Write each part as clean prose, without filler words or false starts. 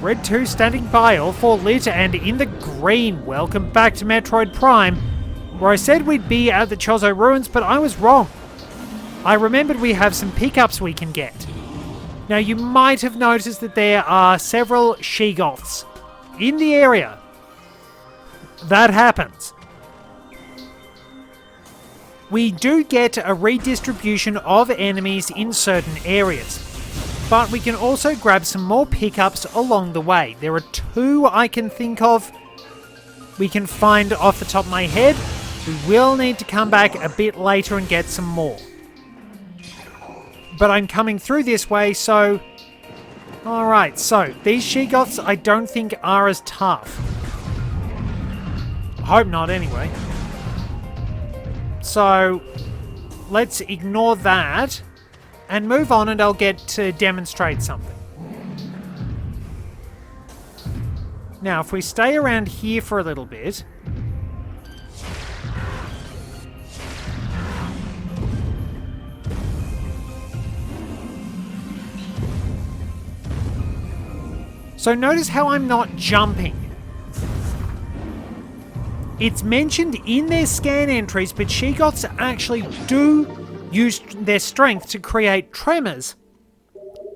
Red 2 standing by, all 4 lit and in the green. Welcome back to Metroid Prime, where I said we'd be at the Chozo Ruins, but I was wrong. I remembered we have some pickups we can get. Now, you might have noticed that there are several Sheegoths in the area. That happens. We do get a redistribution of enemies in certain areas, but we can also grab some more pickups along the way. There are 2 I can think of. We can find off the top of my head. We will need to come back a bit later and get some more. But I'm coming through this way, so... Alright, so these Sheegoths I don't think are as tough. I hope not, anyway. So, let's ignore that and move on, and I'll get to demonstrate something. Now, if we stay around here for a little bit... So notice how I'm not jumping. It's mentioned in their scan entries, but Sheegoths actually do use their strength to create tremors,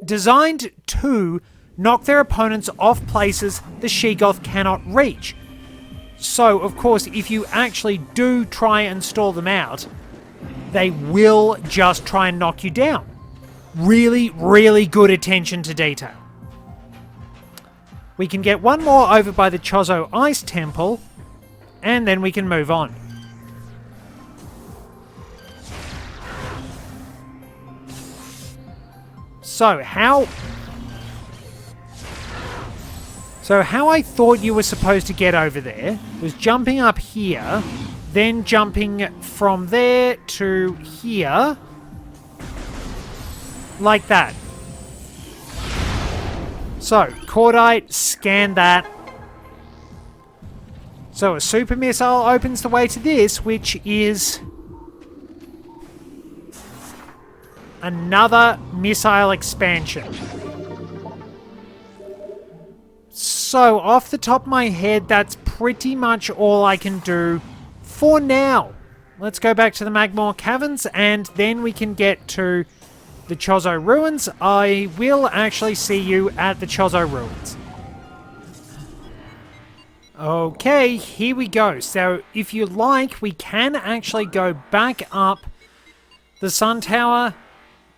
designed to knock their opponents off places the Sheegoth cannot reach. So, of course, if you actually do try and stall them out, they will just try and knock you down. Really, really good attention to detail. We can get one more over by the Chozo Ice Temple, and then we can move on. So how I thought you were supposed to get over there was jumping up here, then jumping from there to here, like that. So, Cordite, scan that. So a super missile opens the way to this, which is another missile expansion. So, off the top of my head, that's pretty much all I can do for now. Let's go back to the Magmore Caverns, and then we can get to the Chozo Ruins. I will actually see you at the Chozo Ruins. Okay, here we go. So, if you like, we can actually go back up the Sun Tower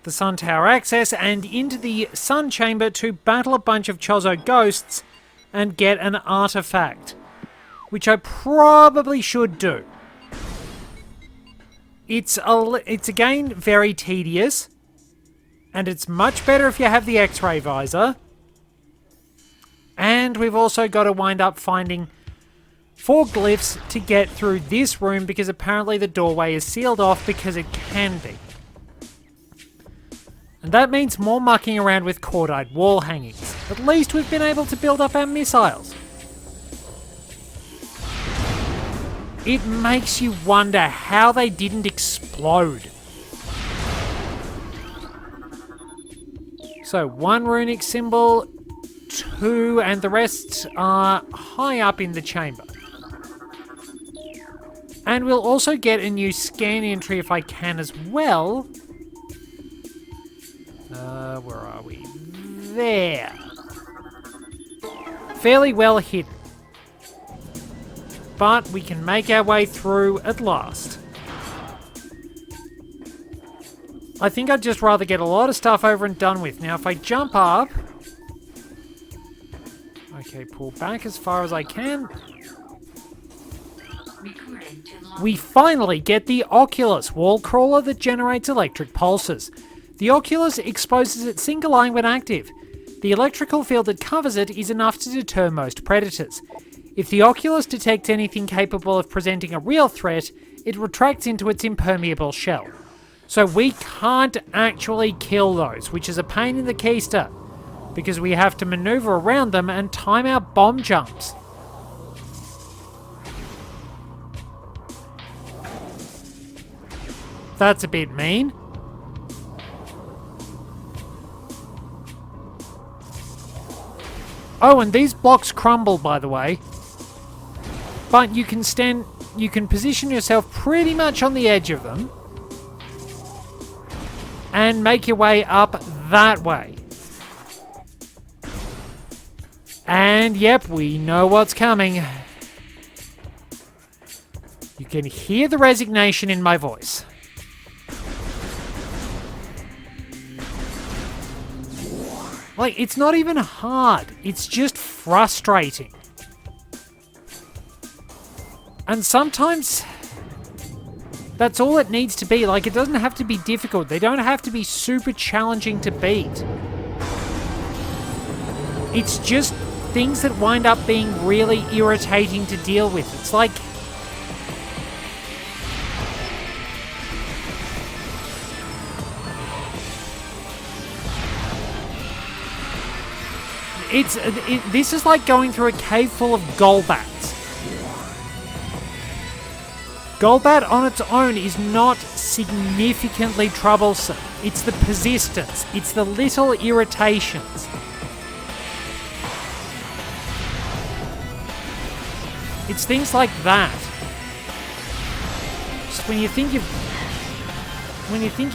access, and into the Sun Chamber to battle a bunch of Chozo ghosts and get an artifact, which I probably should do. It's again very tedious, and it's much better if you have the X-ray visor. And we've also got to wind up finding 4 glyphs to get through this room, because apparently the doorway is sealed off, because it can be. And that means more mucking around with cordite wall hangings. At least we've been able to build up our missiles. It makes you wonder how they didn't explode. So 1 runic symbol, 2, and the rest are high up in the chamber. And we'll also get a new scan entry if I can as well. Where are we? There. Fairly well hidden. But we can make our way through at last. I think I'd just rather get a lot of stuff over and done with. Now, if I jump up... Okay, pull back as far as I can. We finally get the Oculus, wall crawler that generates electric pulses. The Oculus exposes its single eye when active. The electrical field that covers it is enough to deter most predators. If the Oculus detects anything capable of presenting a real threat, it retracts into its impermeable shell. So we can't actually kill those, which is a pain in the keister, because we have to maneuver around them and time our bomb jumps. That's a bit mean. Oh, and these blocks crumble, by the way. But you can position yourself pretty much on the edge of them. And make your way up that way. And yep, we know what's coming. You can hear the resignation in my voice. Like, it's not even hard. It's just frustrating. And sometimes that's all it needs to be. Like, it doesn't have to be difficult. They don't have to be super challenging to beat. It's just things that wind up being really irritating to deal with. It's like... This is like going through a cave full of Golbats. Golbat on its own is not significantly troublesome. It's the persistence. It's the little irritations. It's things like that. Just when you think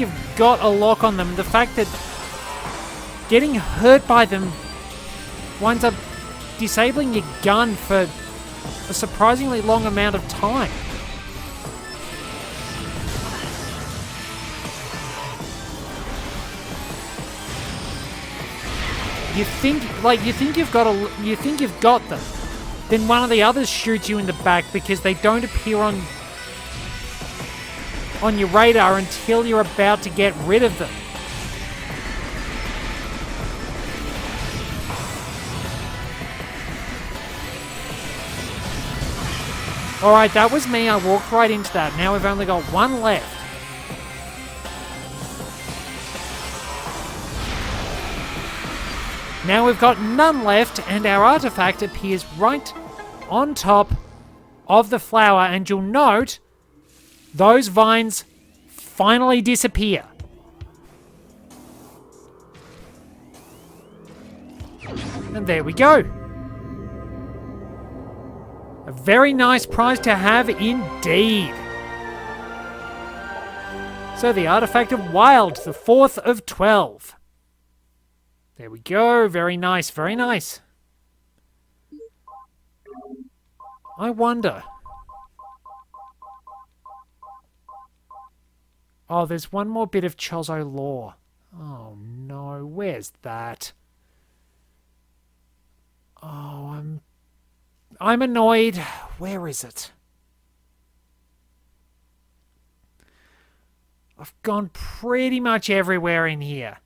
you've got a lock on them, the fact that getting hurt by them winds up disabling your gun for a surprisingly long amount of time. You think you've got them. Then one of the others shoots you in the back because they don't appear on your radar until you're about to get rid of them. Alright, that was me. I walked right into that. Now we've only got one left. Now we've got none left, and our artifact appears right on top of the flower. And you'll note, those vines finally disappear. And there we go. A very nice prize to have indeed. So the Artifact of Wild, the 4th of 12. There we go. Very nice, very nice. I wonder. Oh, there's one more bit of Chozo lore. Oh no, where's that? Oh, I'm annoyed. Where is it? I've gone pretty much everywhere in here.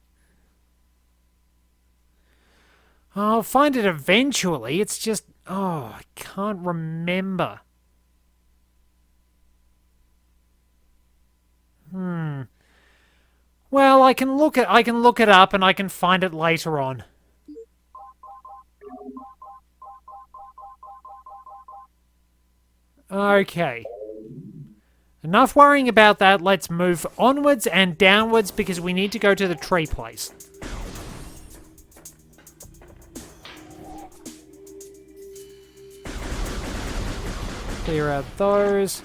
I'll find it eventually. It's just... oh, I can't remember. Well, I can look it up and I can find it later on. Okay. Enough worrying about that. Let's move onwards and downwards because we need to go to the tree place. Clear out those.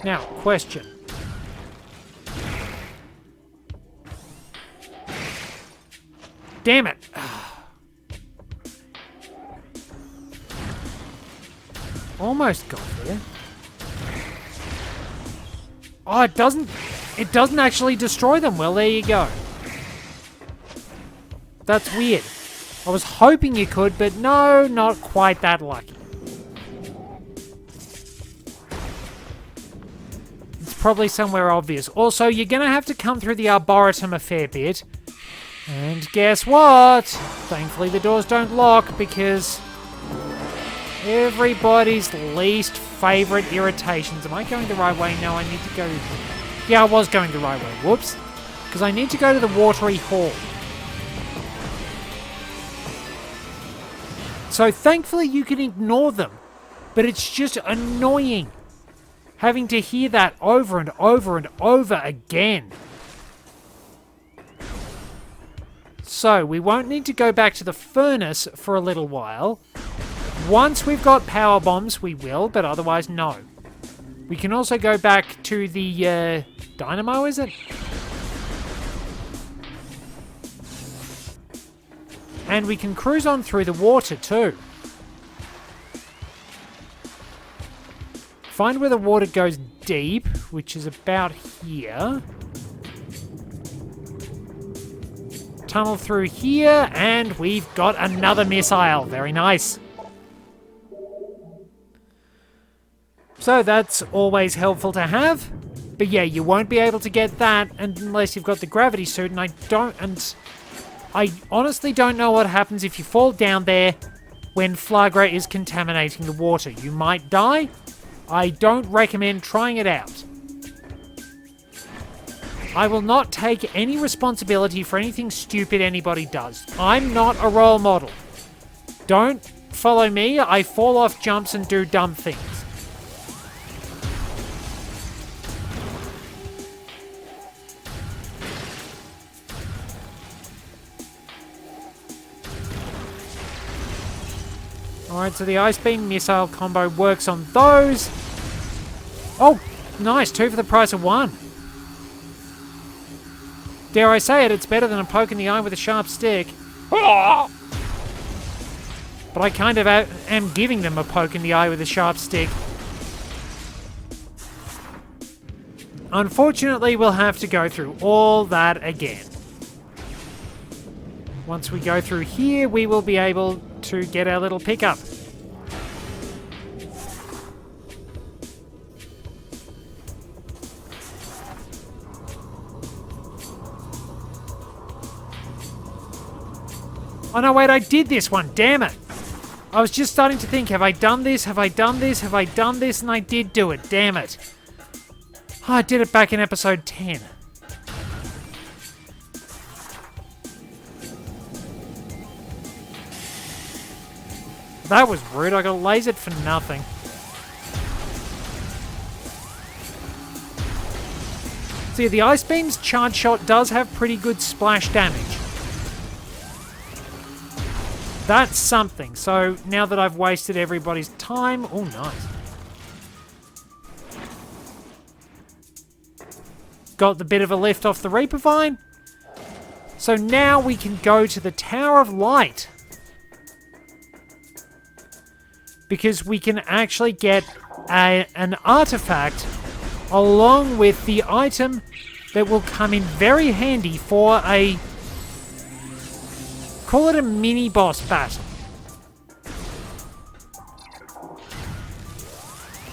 Now, question. Damn it. Almost got there. Oh, it doesn't actually destroy them. Well, there you go. That's weird. I was hoping you could, but no, not quite that lucky. It's probably somewhere obvious. Also, you're going to have to come through the Arboretum a fair bit. And guess what? Thankfully, the doors don't lock because... everybody's least favourite irritations. Am I going the right way? No, I need to go... yeah, I was going the right way. Whoops. Because I need to go to the Watery Hall. So thankfully you can ignore them. But it's just annoying. Having to hear that over and over and over again. So, we won't need to go back to the furnace for a little while. Once we've got power bombs, we will, but otherwise, no. We can also go back to the dynamo, is it? And we can cruise on through the water, too. Find where the water goes deep, which is about here. Tunnel through here, and we've got another missile. Very nice. So that's always helpful to have. But yeah, you won't be able to get that unless you've got the gravity suit, and I honestly don't know what happens if you fall down there when Flagra is contaminating the water. You might die. I don't recommend trying it out. I will not take any responsibility for anything stupid anybody does. I'm not a role model. Don't follow me. I fall off jumps and do dumb things. Alright, so the Ice Beam missile combo works on those. Oh, nice. 2 for the price of 1. Dare I say it, it's better than a poke in the eye with a sharp stick. But I kind of am giving them a poke in the eye with a sharp stick. Unfortunately, we'll have to go through all that again. Once we go through here, we will be able to get our little pickup. Oh no, wait, I did this one, damn it. I was just starting to think, have I done this, have I done this, have I done this, and I did do it, damn it. Oh, I did it back in episode 10. That was rude, I got lasered for nothing. See, the Ice Beam's charge shot does have pretty good splash damage. That's something. So now that I've wasted everybody's time... Oh, nice. Got the bit of a lift off the Reaper Vine. So now we can go to the Tower of Light. Because we can actually get an artifact along with the item that will come in very handy for a... Call it a mini-boss battle.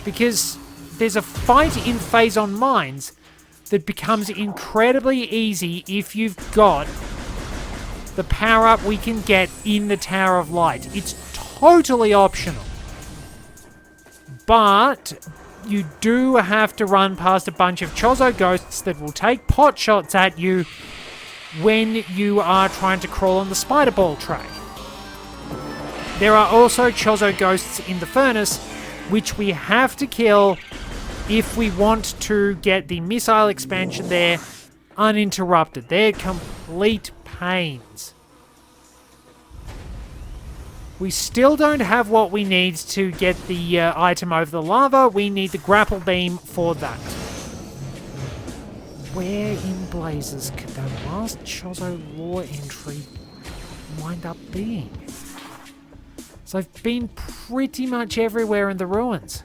Because there's a fight in Phase on Mines that becomes incredibly easy if you've got the power-up we can get in the Tower of Light. It's totally optional. But you do have to run past a bunch of Chozo ghosts that will take pot shots at you when you are trying to crawl on the spider ball track. There are also Chozo ghosts in the furnace, which we have to kill if we want to get the missile expansion there uninterrupted. They're complete pains. We still don't have what we need to get the item over the lava. We need the grapple beam for that. Where in blazes could that last Chozo lore entry wind up being? So I've been pretty much everywhere in the ruins.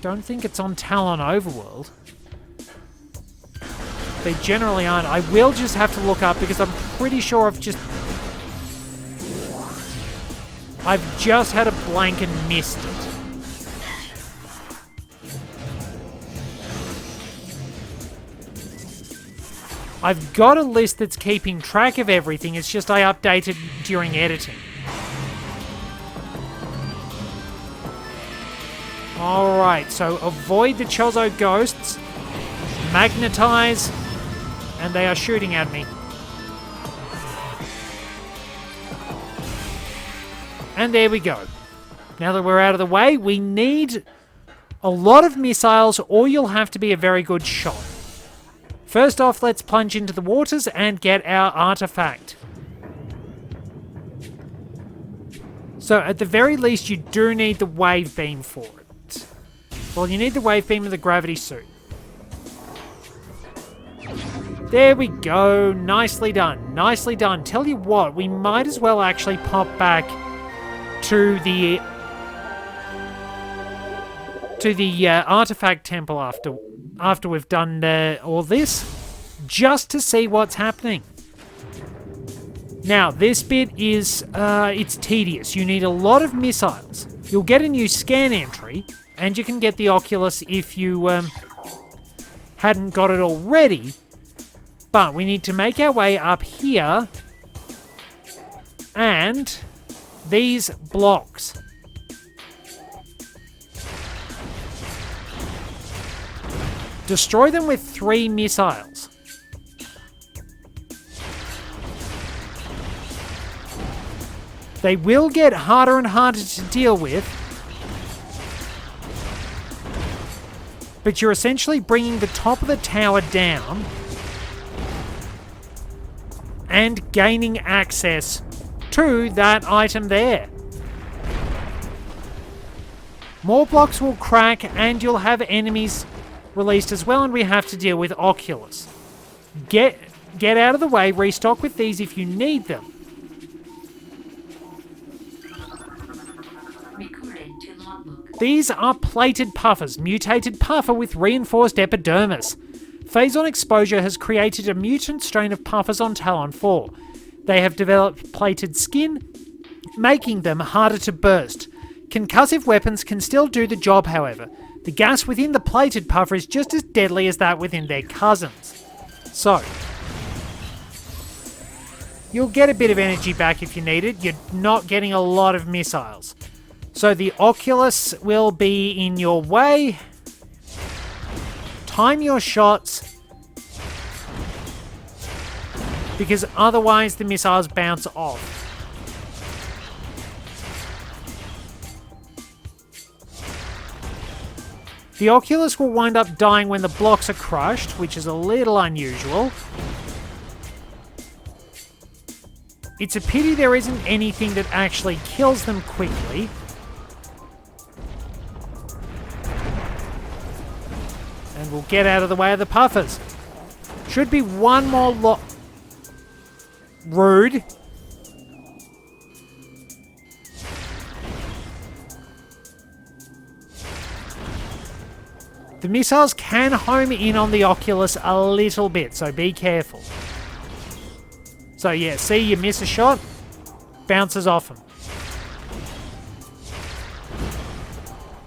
Don't think it's on Talon Overworld. They generally aren't. I will just have to look up because I'm pretty sure I've just had a blank and missed it. I've got a list that's keeping track of everything, it's just I update it during editing. Alright, so avoid the Chozo ghosts, magnetize, and they are shooting at me. And there we go. Now that we're out of the way, we need a lot of missiles, or you'll have to be a very good shot. First off, let's plunge into the waters and get our artifact. So, at the very least, you do need the wave beam for it. Well, you need the wave beam and the gravity suit. There we go. Nicely done. Nicely done. Tell you what, we might as well actually pop back to the artifact temple after we've done all this, just to see what's happening. Now, this bit is, it's tedious. You need a lot of missiles. You'll get a new scan entry, and you can get the Oculus if you hadn't got it already. But we need to make our way up here, and these blocks. Destroy them with 3 missiles. They will get harder and harder to deal with, but you're essentially bringing the top of the tower down and gaining access to that item there. More blocks will crack and you'll have enemies released as well, and we have to deal with Oculus. Get out of the way, restock with these if you need them. These are plated puffers, mutated puffer with reinforced epidermis. Phazon exposure has created a mutant strain of puffers on Talon 4. They have developed plated skin, making them harder to burst. Concussive weapons can still do the job, however. The gas within the plated puffer is just as deadly as that within their cousins. So, you'll get a bit of energy back if you need it. You're not getting a lot of missiles. So the Oculus will be in your way. Time your shots, because otherwise the missiles bounce off. The Oculus will wind up dying when the blocks are crushed, which is a little unusual. It's a pity there isn't anything that actually kills them quickly. And we'll get out of the way of the puffers. Should be one more lot. Rude. The missiles can home in on the Oculus a little bit, so be careful. So yeah, see, you miss a shot, bounces off them.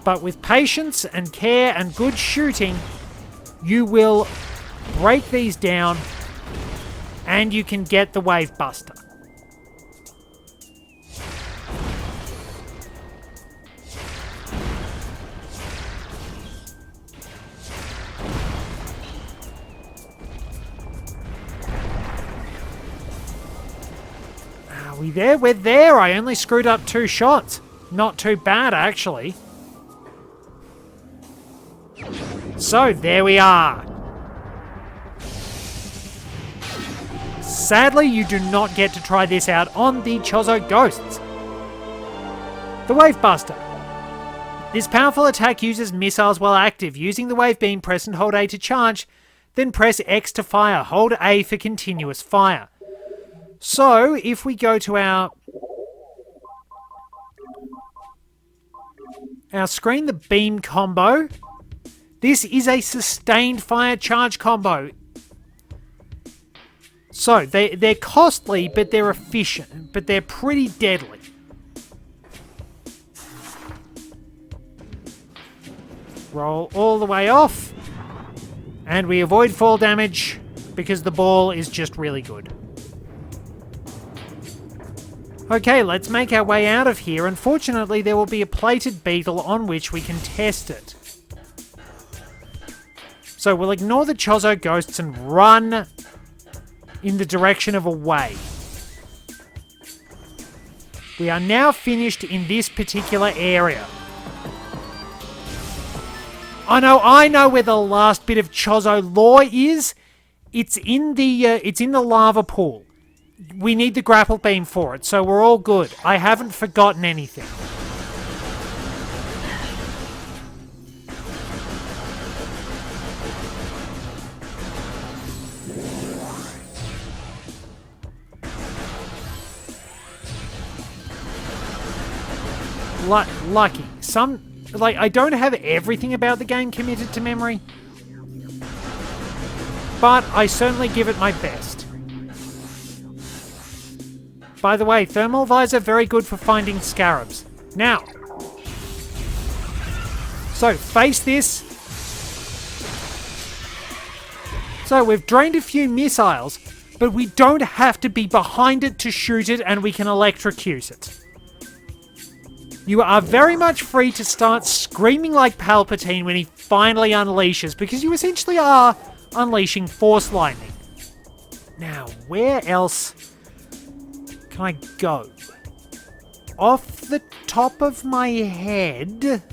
But with patience and care and good shooting, you will break these down and you can get the Wave Buster. Are we there? We're there! I only screwed up 2 shots. Not too bad, actually. So, there we are. Sadly, you do not get to try this out on the Chozo Ghosts. The Wave Buster. This powerful attack uses missiles while active. Using the wave beam, press and hold A to charge, then press X to fire. Hold A for continuous fire. So, if we go to our screen, the beam combo, this is a sustained fire charge combo. So, they're costly, but they're efficient, but they're pretty deadly. Roll all the way off, and we avoid fall damage because the ball is just really good. Okay, let's make our way out of here. Unfortunately, there will be a plated beetle on which we can test it. So we'll ignore the Chozo Ghosts and run in the direction of away. We are now finished in this particular area. I know where the last bit of Chozo lore is. It's in the lava pool. We need the grapple beam for it, so we're all good. I haven't forgotten anything. Lucky. I don't have everything about the game committed to memory, but I certainly give it my best. By the way, thermal visor very good for finding scarabs. Now, so face this. So we've drained a few missiles, but we don't have to be behind it to shoot it, and we can electrocute it. You are very much free to start screaming like Palpatine when he finally unleashes, because you essentially are unleashing Force Lightning. Now, where else can I go? Off the top of my head,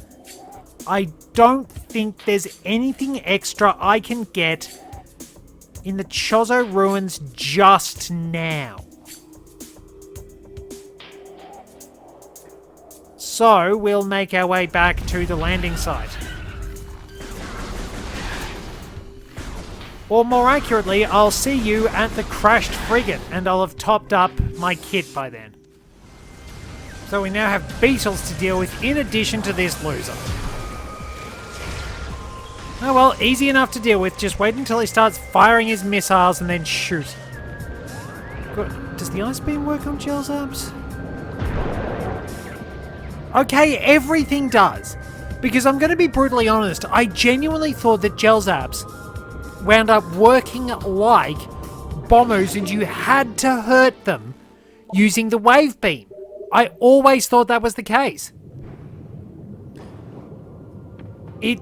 I don't think there's anything extra I can get in the Chozo Ruins just now. So, we'll make our way back to the landing site. Or more accurately, I'll see you at the crashed frigate, and I'll have topped up my kit by then. So we now have beetles to deal with in addition to this loser. Oh well, easy enough to deal with. Just wait until he starts firing his missiles and then shoot. Good. Does the ice beam work on Gelzabs? Okay, everything does. Because I'm going to be brutally honest, I genuinely thought that Gelzabs wound up working like bombers and you had to hurt them using the wave beam. I always thought that was the case. I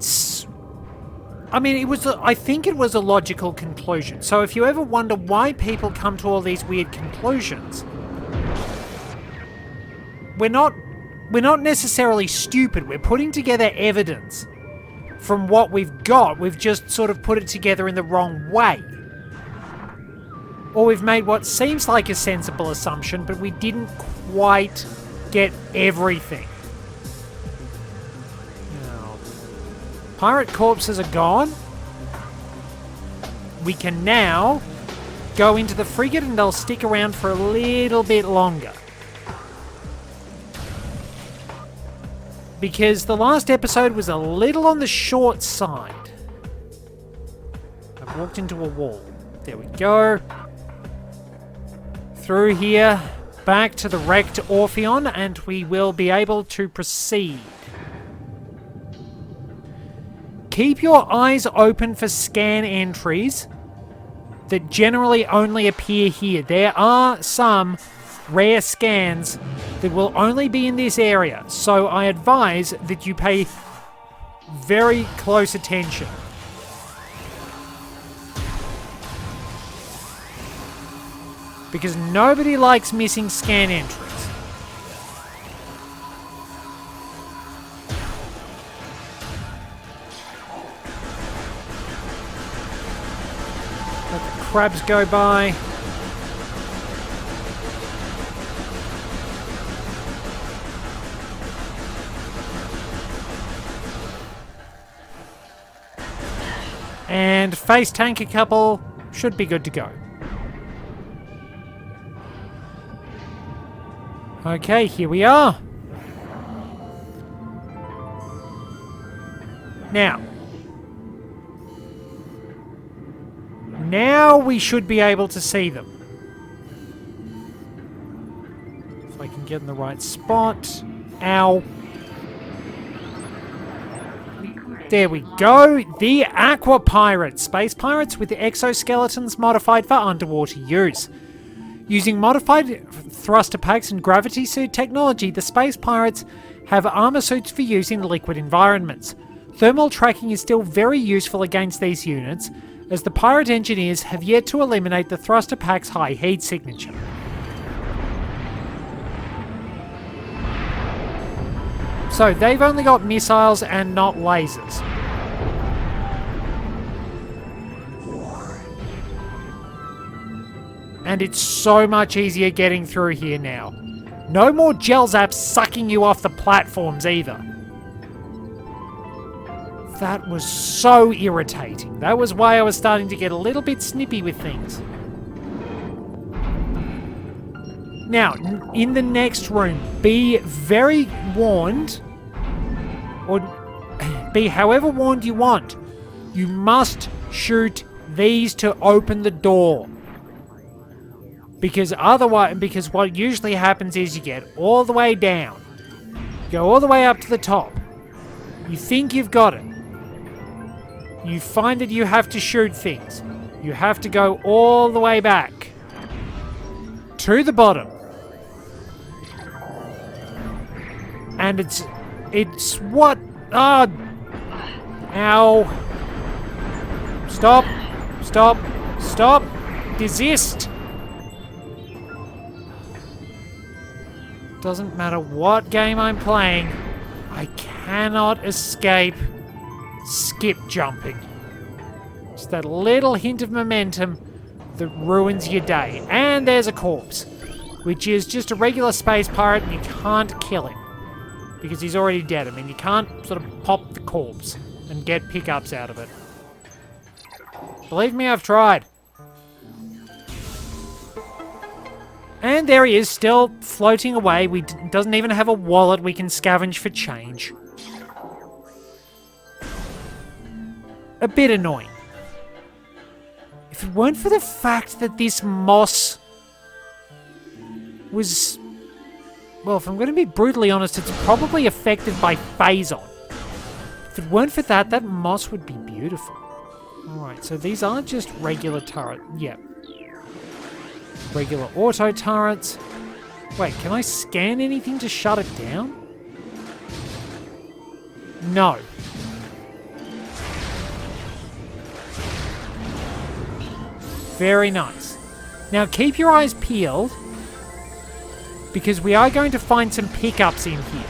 think it was a logical conclusion. So if you ever wonder why people come to all these weird conclusions, we're not necessarily stupid. We're putting together evidence from what we've got. We've just sort of put it together in the wrong way. Or we've made what seems like a sensible assumption, but we didn't quite get everything. Now, pirate corpses are gone. We can now go into the frigate and they'll stick around for a little bit longer. Because the last episode was a little on the short side. I've walked into a wall. There we go. Through here, back to the wrecked Orpheon, and we will be able to proceed. Keep your eyes open for scan entries that generally only appear here. There are some rare scans that will only be in this area, so I advise that you pay very close attention. Because nobody likes missing scan entries. Let the crabs go by. And face tank a couple, should be good to go. Okay, here we are. Now we should be able to see them. If I can get in the right spot. Ow. There we go. The Aqua Pirates. Space pirates with exoskeletons modified for underwater use. Using modified thruster packs and gravity suit technology, the space pirates have armor suits for use in liquid environments. Thermal tracking is still very useful against these units, as the pirate engineers have yet to eliminate the thruster pack's high heat signature. So they've only got missiles and not lasers. And it's so much easier getting through here now. No more gel zaps sucking you off the platforms either. That was so irritating. That was why I was starting to get a little bit snippy with things. Now, in the next room, be very warned, or be however warned you want. You must shoot these to open the door. Because what usually happens is you get all the way down, go all the way up to the top. You think you've got it. You find that you have to shoot things. You have to go all the way back to the bottom. And it's what? Ah! Ow. Stop. Stop. Stop. Desist. Doesn't matter what game I'm playing, I cannot escape skip jumping. Just that little hint of momentum that ruins your day. And there's a corpse, which is just a regular space pirate, and you can't kill him because he's already dead. I mean, you can't sort of pop the corpse and get pickups out of it. Believe me, I've tried. And there he is, still floating away. Doesn't even have a wallet we can scavenge for change. A bit annoying. If it weren't for the fact that this moss was... Well, if I'm going to be brutally honest, it's probably affected by Phazon. If it weren't for that, that moss would be beautiful. Alright, so these aren't just regular turrets. Yeah. Regular auto turrets. Wait, can I scan anything to shut it down? No. Very nice. Now keep your eyes peeled, because we are going to find some pickups in here.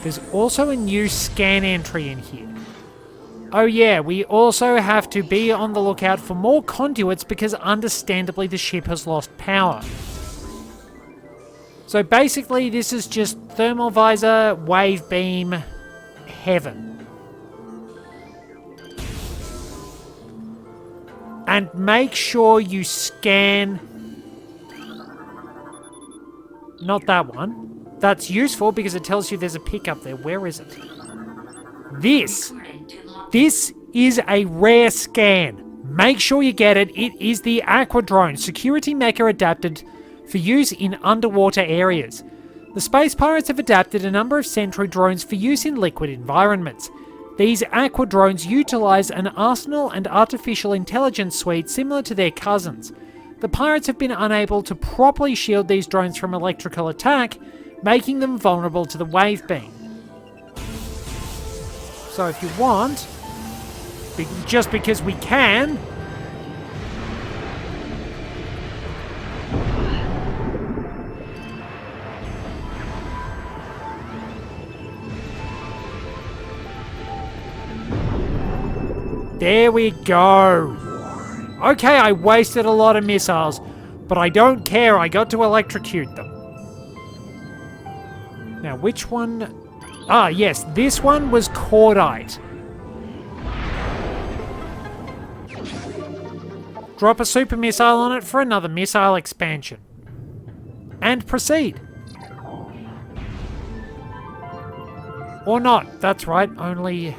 There's also a new scan entry in here. Oh yeah, we also have to be on the lookout for more conduits because understandably the ship has lost power. So basically this is just thermal visor, wave beam, heaven. And make sure you scan... Not that one. That's useful because it tells you there's a pickup there. Where is it? This is a rare scan. Make sure you get it. It is the Aqua Drone, security mecha adapted for use in underwater areas. The Space Pirates have adapted a number of Sentry drones for use in liquid environments. These Aqua Drones utilize an arsenal and artificial intelligence suite similar to their cousins. The pirates have been unable to properly shield these drones from electrical attack, making them vulnerable to the wave beam. So if you want, just because we can, there we go. Okay, I wasted a lot of missiles, but I don't care, I got to electrocute them. Now, which one? Ah, yes, this one was Cordite. Drop a super missile on it for another missile expansion. And proceed. Or not, that's right, only...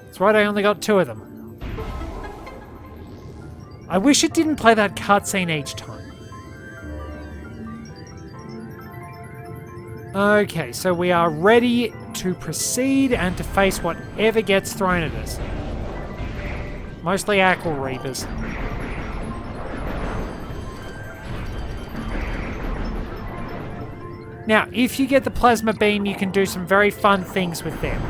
That's right, I only got 2 of them. I wish it didn't play that cutscene each time. Okay, so we are ready to proceed and to face whatever gets thrown at us. Mostly Aqua Reapers. Now, if you get the plasma beam, you can do some very fun things with them.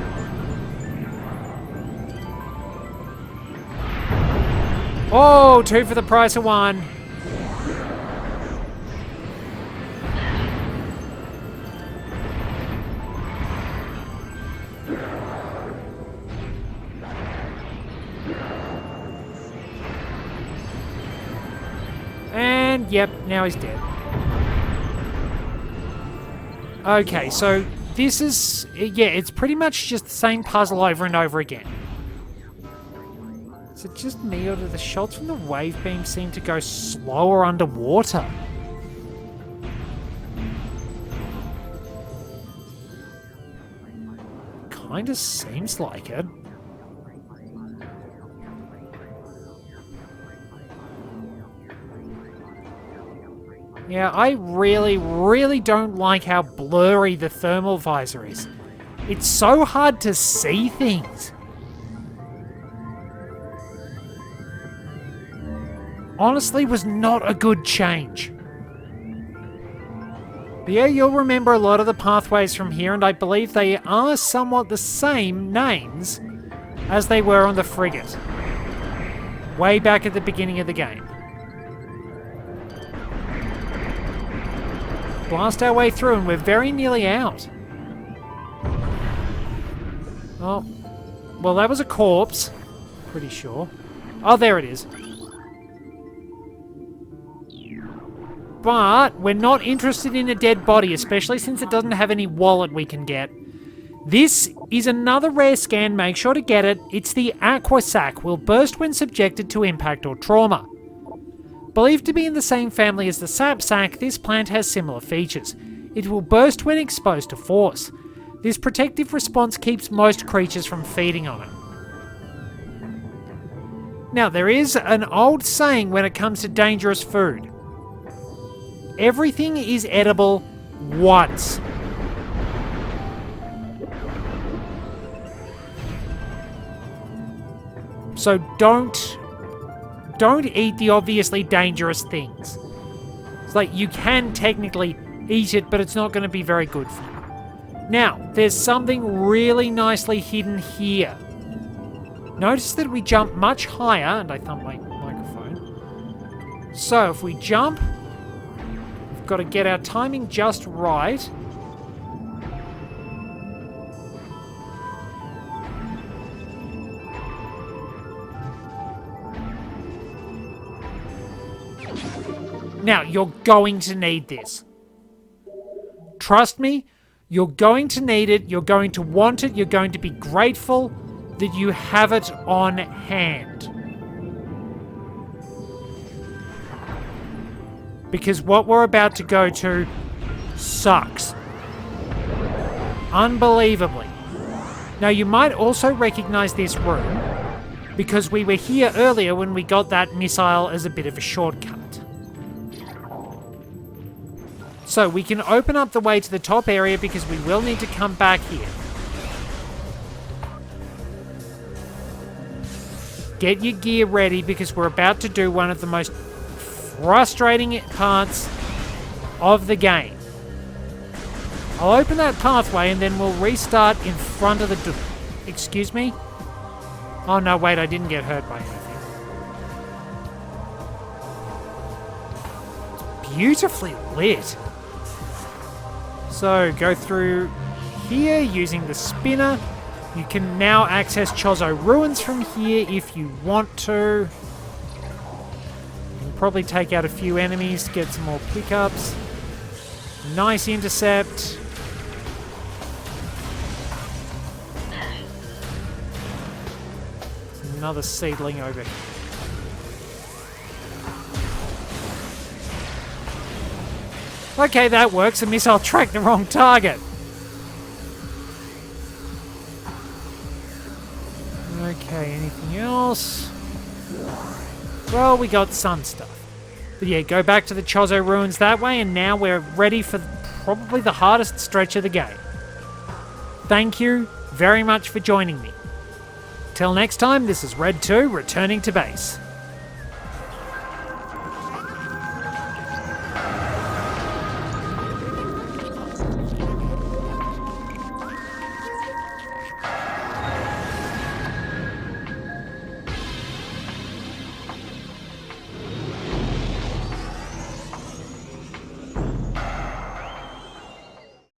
Oh, 2 for the price of 1. Yep, now he's dead. Okay, so this is... Yeah, it's pretty much just the same puzzle over and over again. Is it just me, or do the shots from the wave beam seem to go slower underwater? Kinda seems like it. Yeah, I really don't like how blurry the thermal visor is. It's so hard to see things. Honestly, was not a good change. But yeah, you'll remember a lot of the pathways from here, and I believe they are somewhat the same names as they were on the frigate. Way back at the beginning of the game. Blast our way through and we're very nearly out. Oh, well that was a corpse. Pretty sure. Oh, there it is. But we're not interested in a dead body, especially since it doesn't have any wallet we can get. This is another rare scan, make sure to get it. It's the Aqua Sac, will burst when subjected to impact or trauma. Believed to be in the same family as the Sap Sac, this plant has similar features. It will burst when exposed to force. This protective response keeps most creatures from feeding on it. Now, there is an old saying when it comes to dangerous food. Everything is edible once. So don't eat the obviously dangerous things. It's like you can technically eat it, but it's not going to be very good for you. Now, there's something really nicely hidden here. Notice that we jump much higher, and I thumped my microphone. So if we jump, we've got to get our timing just right. Now, you're going to need this. Trust me, you're going to need it, you're going to want it, you're going to be grateful that you have it on hand. Because what we're about to go to sucks. Unbelievably. Now, you might also recognize this room because we were here earlier when we got that missile as a bit of a shortcut. So we can open up the way to the top area because we will need to come back here. Get your gear ready because we're about to do one of the most frustrating parts of the game. I'll open that pathway and then we'll restart in front of the door. Excuse me? Oh no, wait, I didn't get hurt by anything. It's beautifully lit. So, go through here using the spinner. You can now access Chozo Ruins from here if you want to. You can probably take out a few enemies, get some more pickups. Nice intercept. Another seedling over here. Okay, that works. The missile tracked the wrong target. Okay, anything else? Well, we got sun stuff. But yeah, go back to the Chozo Ruins that way, and now we're ready for probably the hardest stretch of the game. Thank you very much for joining me. Till next time, this is Red 2, returning to base.